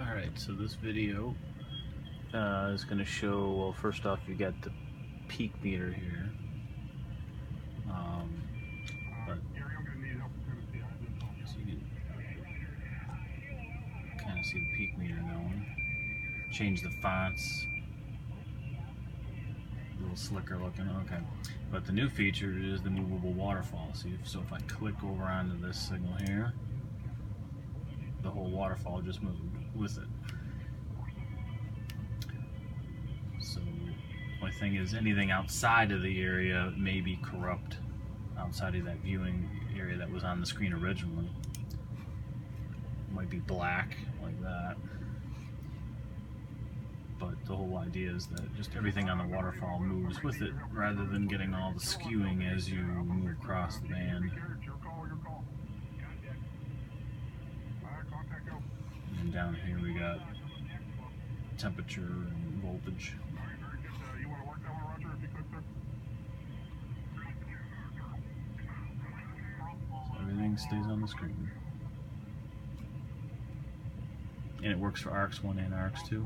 Alright, so this video is going to show, well, first off, you got the peak meter here. But so you can kind of see the peak meter going. Change the fonts. A little slicker looking, okay. But the new feature is the movable waterfall. So if I click over onto this signal here, the whole waterfall just moved with it. So my thing is, anything outside of the area may be corrupt, outside of that viewing area that was on the screen originally. It might be black like that. But the whole idea is that just everything on the waterfall moves with it, rather than getting all the skewing as you move across the band. And down here we got temperature and voltage. So everything stays on the screen. And it works for ARX1 and ARX2.